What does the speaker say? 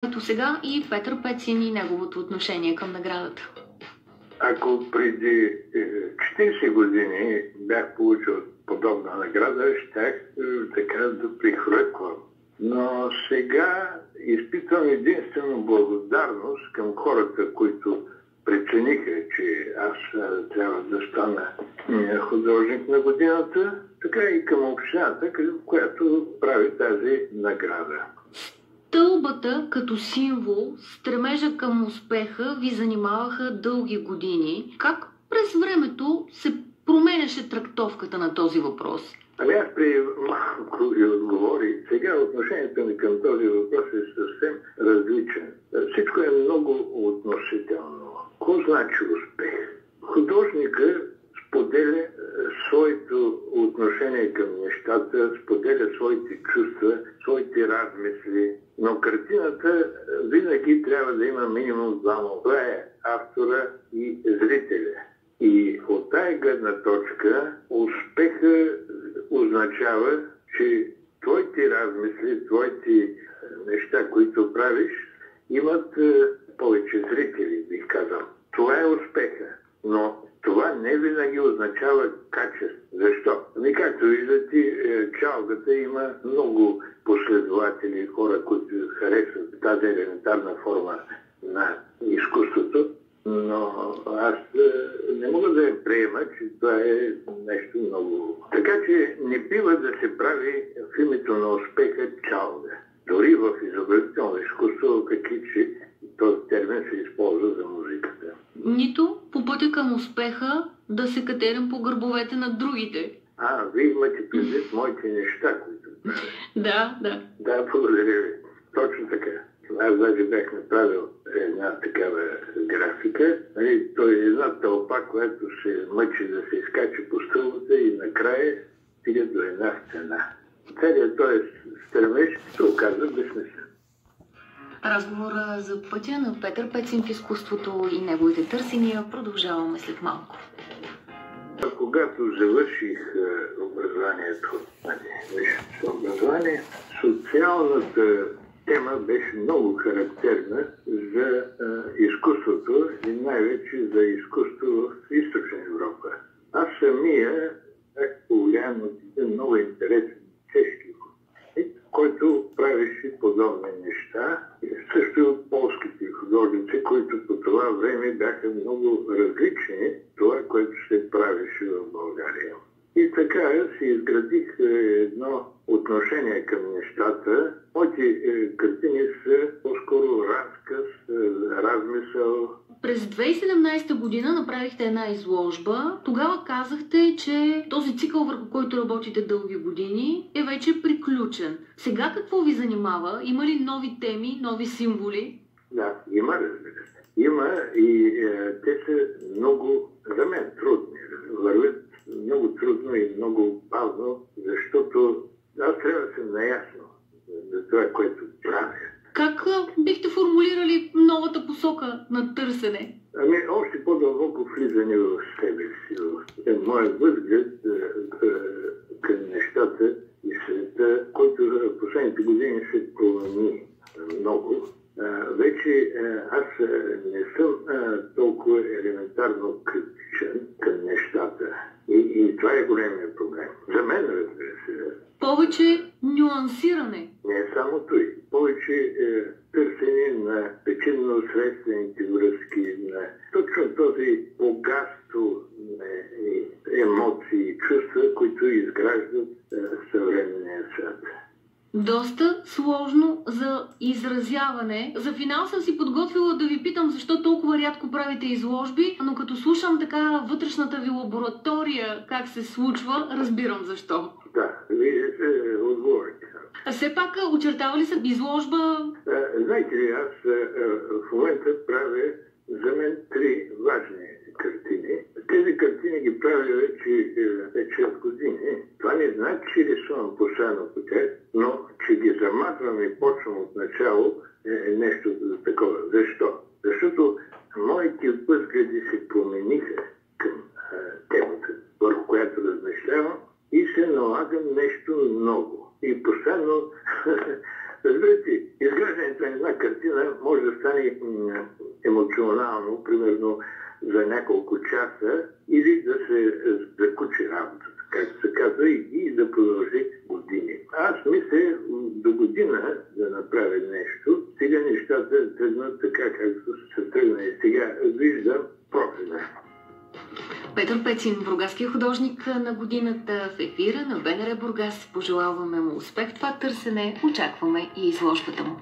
Ето сега и Петър Пецин и неговото отношение към наградата. Ако преди 40 години бях получил подобна награда, щях така да прихръквам. Но сега изпитвам единствено благодарност към хората, които прецениха, че аз трябва да стана художник на годината, така и към общината, която прави тази награда. Стълбата като символ, стремежа към успеха ви занимаваха дълги години. Как през времето се променяше трактовката на този въпрос? Ами аз преди малко ви отговорих. Сега отношението ми към този въпрос е съвсем различен. Всичко е много относително. Какво значи успех? Художника споделя своето отношение към нещата, споделя своите чувства, своите размисли, но картината винаги трябва да има минимум двама. Това е автора и зрителя. И от тая гледна точка успеха означава, че твоите размисли, твоите неща, които правиш, имат повече зрители, бих казал. Това е успеха. Но това не винаги означава качество. Защо? Ами както виждате, чалгата има много последователи, хора, които харесват тази елементарна форма на изкуството, но аз не мога да я приема, че това е нещо много. Така че не бива да се прави в името на успеха чалга. Дори в изобразително изкуство, въпреки че този термин се използва за музиката. Нито по пътя към успеха да се катерим по гърбовете на другите. Вие имате предвид моите неща, които правя. Да. Да, благодаря ви. Точно така. Аз даже бях направил една такава графика. Той е една тълпа, която се мъчи да се изкачи по стълбата и накрая стига до една стена. Целият този стремеж се оказа безсмислен. Разговора за пътя на Петър Пецин в изкуството и неговите търсения продължаваме след малко. Когато завърших образованието, висшето образование, социалната тема беше много характерна за изкуството и най-вече за изкуство в Източна Европа. Аз самия бях повлиян от един много интересен чешки художник, който правеше подобни неща. Също и от полските художници, които по това време бяха много различни от това, което се правеше в България. И така си изградих едно отношение към нещата. Моите картини са по-скоро разказ, размисъл. През 2017 година направихте една изложба. Тогава казахте, че този цикъл, върху който работите дълги години, е вече приключен. Сега какво ви занимава? Има ли нови теми, нови символи? Да, има, разбира се. Има и те са много, за мен, трудни. Вървят много трудно и много бавно, защото аз трябва да съм наясно за това, което правя. Как бихте формулирали новата посока на търсене? Още по-дълбоко влизане в себе си, в моят възглед към нещата и света, който за последните години се промени много. Вече аз не съм толкова елементарно критичен към нещата. И това е големия проблем. За мен, разбира се. Повече нюансиране. Не само той. Повече търсене на причинно-следствените връзки, на точно този богатство на емоции и чувства, които изграждат съвременния свят. Доста сложно за изразяване. За финал съм си подготвила да ви питам защо толкова рядко правите изложби, но като слушам така вътрешната ви лаборатория как се случва, разбирам защо. Да, вие се отговорите. А все пак очертава ли се изложба? Знаете ли, аз в момента правя за мен 3 важни картини. Тези картини ги правя вече 5-6 години. Това не значи, че рисувам постоянно по тях, но че ги замазвам и почвам от начало е нещо такова. Защо? Защото моите възгледи се промениха към темата, върху която размишлявам и се налагам нещо ново. И постоянно, разбирате, изграждането на една картина година може да стане емоционално, примерно за няколко часа, или да се закучи работата, както се казва, и да продължи години. Аз мисля до година да направя нещо. Сега нещата тръгнат така, както се тръгна и сега виждам профила. Петър Пецин, бургаския художник на годината в ефира на БНР Бургас. Пожелаваме му успех в това търсене. Очакваме и изложбата му.